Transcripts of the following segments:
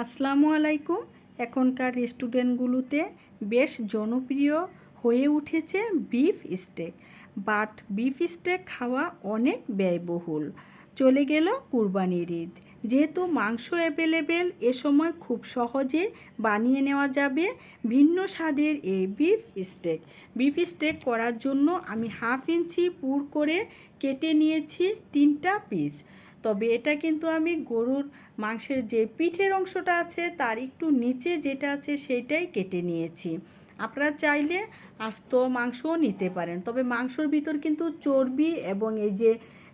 আসসালামু আলাইকুম। এখনকার রেস্টুরেন্টগুলোতে বেশ জনপ্রিয় হয়ে উঠেছে beef stake. But beef stake খাওয়া অনেক ব্যয়বহুল। চলে গেল কুরবানির ঈদ, যেহেতু মাংস অ্যাভেলেবেল, এ সময় খুব সহজে বানিয়ে নেওয়া যাবে ভিন্ন স্বাদের এই বিফ স্টেক। বিফ স্টেক করার জন্য আমি 1/2 ইঞ্চি পুর করে কেটে নিয়েছি 3টা পিস। তবে এটা কিন্তু আমি গরুর মাংসের যে পিঠের অংশটা আছে তার একটু নিচে যেটা আছে সেইটাই কেটে নিয়েছি। আপনারা চাইলে আস্ত মাংসও নিতে পারেন, তবে মাংসর ভিতর কিন্তু চর্বি এবং এই যে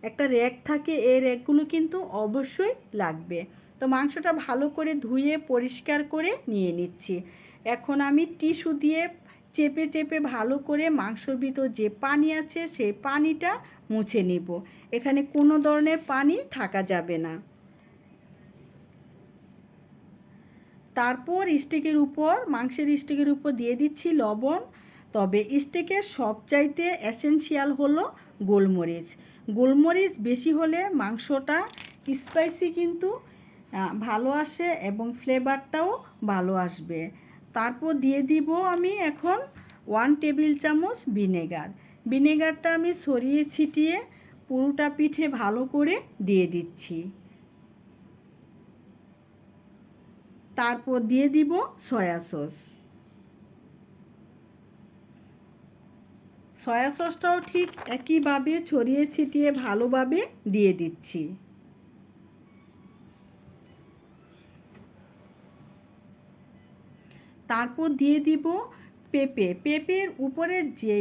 একটা র্যাক থাকে, এই র্যাকগুলো কিন্তু অবশ্যই লাগবে। তো মাংসটা ভালো করে ধুয়ে পরিষ্কার করে নিয়ে নিচ্ছি। এখন আমি টিস্যু দিয়ে চেপে চেপে ভালো করে মাংসর ভিতর যে পানি আছে সেই পানিটা মুছে নিব। এখানে কোনো ধরনের পানি থাকা যাবে না। তারপর মাংসের স্টেকের উপর দিয়ে দিচ্ছি লবণ। তবে স্টেকের সবচাইতে এসেনশিয়াল হলো গোলমরিচ। গোলমরিচ বেশি হলে মাংসটা স্পাইসি কিন্তু ভালো আসে এবং ফ্লেভারটাও ভালো আসবে। তারপর দিয়ে দিব আমি এখন 1 টেবিল চামচ ভিনেগার। ভিনেগারটা আমি ছড়িয়ে ছিটিয়ে পুরোটা পিঠে ভালো করে দিয়ে দিচ্ছি। তারপর দিয়ে দিব সয়া সস। সয়া সসটাও ঠিক একইভাবে ছড়িয়ে ছিটিয়ে ভালোভাবে দিয়ে দিচ্ছি। তারপর দিয়ে দিব পেঁপের উপরে যে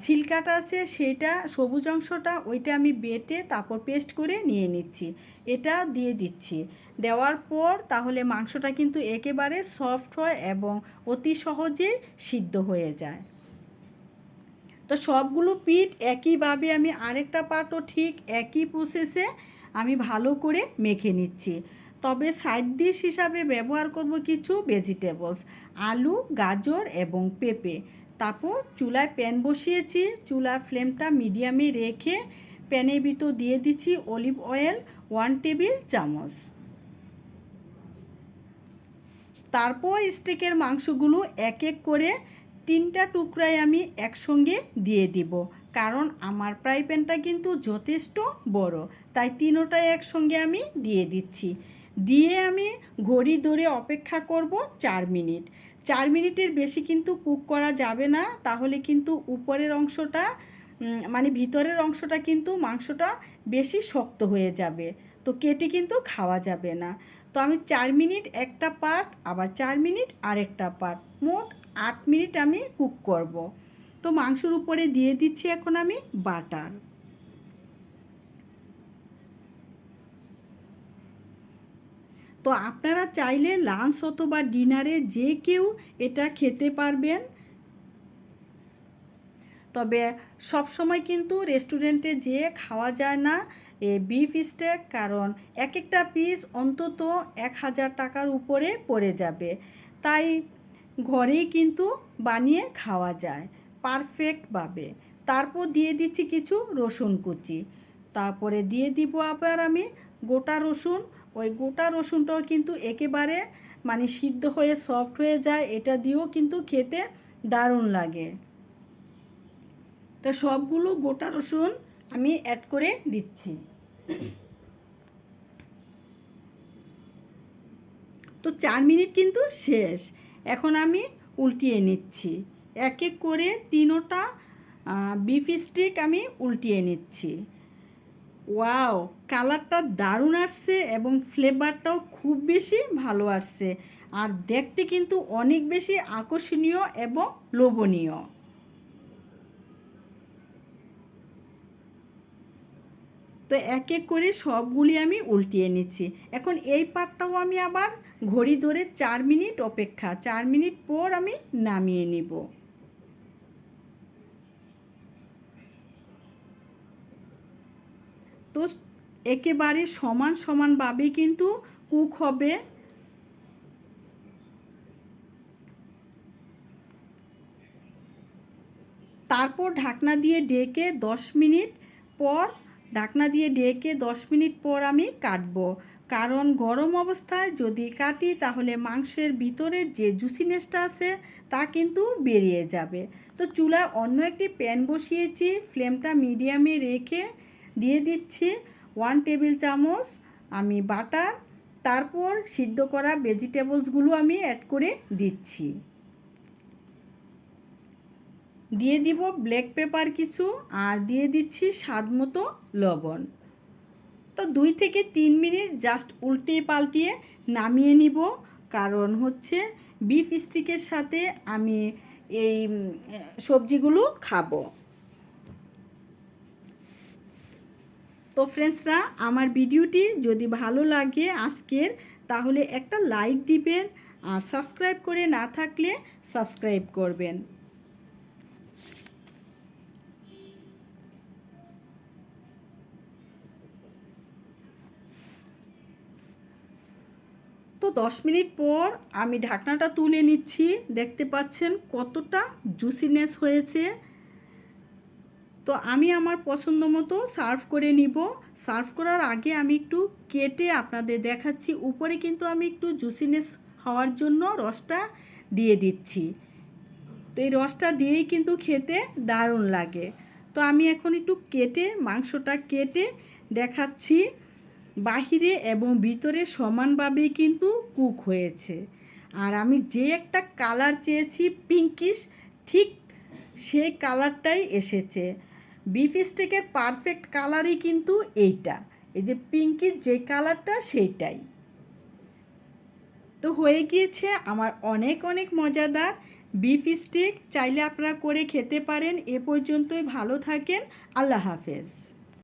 ছিলকাটা আছে সেটা সবুজ অংশটা ওইটা আমি বেটে তারপর পেস্ট করে নিয়ে নিচ্ছি। এটা দিয়ে দিচ্ছি। দেওয়ার পর তাহলে মাংসটা কিন্তু একেবারে সফট হয় এবং অতি সহজেই সিদ্ধ হয়ে যায়। তো সবগুলো পিঠ একইভাবে আমি আরেকটা পার্টও ঠিক একই প্রসেসে আমি ভালো করে মেখে নিচ্ছি। তবে সাইড ডিশ হিসাবে ব্যবহার করব কিছু ভেজিটেবলস, আলু, গাজর এবং পেঁপে। তারপর চুলায় প্যান বসিয়েছি, চুলার ফ্লেমটা মিডিয়ামে রেখে প্যানের ভিতর দিয়ে দিচ্ছি অলিভ অয়েল 1 টেবিল চামচ। তারপর স্টেকের মাংসগুলো এক এক করে 3টা টুকরায় আমি একসঙ্গে দিয়ে দিব, কারণ আমার ফ্রাই প্যানটা কিন্তু যথেষ্ট বড়, তাই 3টাই একসঙ্গে আমি দিয়ে দিচ্ছি। দিয়ে আমি ঘড়ি ধরে অপেক্ষা করব 4 মিনিট। 4 মিনিটের বেশি কিন্তু কুক করা যাবে না, তাহলে কিন্তু উপরের অংশটা মানে ভিতরের অংশটা কিন্তু মাংসটা বেশি শক্ত হয়ে যাবে, তো কেটে কিন্তু খাওয়া যাবে না। তো আমি 4 মিনিট একটা পার্ট, আবার 4 মিনিট আরেকটা পার্ট, মোট 8 মিনিট আমি কুক করব। তো মাংসের উপরে দিয়ে দিচ্ছি এখন আমি বাটার। তো আপনারা চাইলে লাঞ্চ অথবা ডিনারে যে কেউ এটা খেতে পারবেন। তবে সব সময় কিন্তু রেস্টুরেন্টে যেয়ে খাওয়া যায় না এই বিফ স্টেক, কারণ এক একটা পিস অন্তত 1000 টাকার উপরে পড়ে যাবে। তাই ঘরেই কিন্তু বানিয়ে খাওয়া যায় পারফেক্টভাবে। তারপর দিয়ে দিচ্ছি কিছু রসুন কুচি। তারপরে দিয়ে দিব আবার আমি গোটা রসুন। ওই গোটা রসুনটাও কিন্তু একেবারে মানে সিদ্ধ হয়ে সফট হয়ে যায়, এটা দিয়েও কিন্তু খেতে দারুণ লাগে। তো সবগুলো গোটা রসুন আমি অ্যাড করে দিচ্ছি। তো 4 মিনিট কিন্তু শেষ। এখন আমি উল্টিয়ে নিচ্ছি এক এক করে 3টা বিফ স্টিক আমি উল্টিয়ে নিচ্ছি। ওয়াও, কালারটা দারুণ আসছে এবং ফ্লেভারটাও খুব বেশি ভালো আসছে, আর দেখতে কিন্তু অনেক বেশি আকর্ষণীয় এবং লোভনীয়। তো এক এক করে সবগুলি আমি উল্টিয়ে নিচ্ছি। এখন এই পার্টটাও আমি আবার ঘড়ি ধরে 4 মিনিট অপেক্ষা, 4 মিনিট পর আমি নামিয়ে নিব। তো একেবারে সমানভাবে কিন্তু কুক হবে। তারপর ঢাকনা দিয়ে ঢেকে 10 মিনিট পর আমি কাটবো। কারণ গরম অবস্থায় যদি কাটি তাহলে মাংসের ভিতরে যে জুসিনেসটা আছে তা কিন্তু বেরিয়ে যাবে। তো চুলায় অন্য একটি প্যান বসিয়েছি, ফ্লেমটা মিডিয়ামে রেখে দিয়ে দিচ্ছি 1 টেবিল চামচ আমি বাটার। তারপর সিদ্ধ করা ভেজিটেবলসগুলো আমি অ্যাড করে দিচ্ছি। দিয়ে দিব ব্ল্যাক পেপার কিছু, আর দিয়ে দিচ্ছি স্বাদ মতো লবণ। তো 2 থেকে 3 মিনিট জাস্ট উল্টে পাল্টিয়ে নামিয়ে নিব, কারণ হচ্ছে বিফ স্টিকের সাথে আমি এই সবজিগুলো খাবো। তো ফ্রেন্ডসরা, আমার ভিডিওটি যদি ভালো লাগে আজকের, তাহলে একটা লাইক দিবেন, আর সাবস্ক্রাইব করে না থাকলে সাবস্ক্রাইব করবেন। তো 10 মিনিট পর আমি ঢাকনাটা তুলে নিচ্ছি। দেখতে পাচ্ছেন কতটা জুসিনেস হয়েছে। তো আমি আমার পছন্দ মতো সার্ভ করে নিব। সার্ভ করার আগে আমি একটু কেটে আপনাদের দেখাচ্ছি। উপরে কিন্তু আমি একটু জুসিনেস হওয়ার জন্য রসটা দিয়ে দিচ্ছি। তো এই রসটা দিয়েই কিন্তু খেতে দারুণ লাগে। তো আমি এখন একটু কেটে মাংসটা কেটে দেখাচ্ছি। বাহিরে এবং ভিতরে সমানভাবেই কিন্তু কুক হয়েছে। আর আমি যে একটা কালার চেয়েছি পিঙ্কিশ, ঠিক সেই কালারটাই এসেছে। বিফ স্টেকের পারফেক্ট কালারই কিন্তু এইটা, এই যে পিঙ্কিশ যে কালারটা সেইটাই। তো হয়ে গিয়েছে আমার অনেক অনেক মজাদার বিফ স্টেক। চাইলে আপনারা করে খেতে পারেন। এ পর্যন্তই, ভালো থাকেন, আল্লাহ হাফেজ।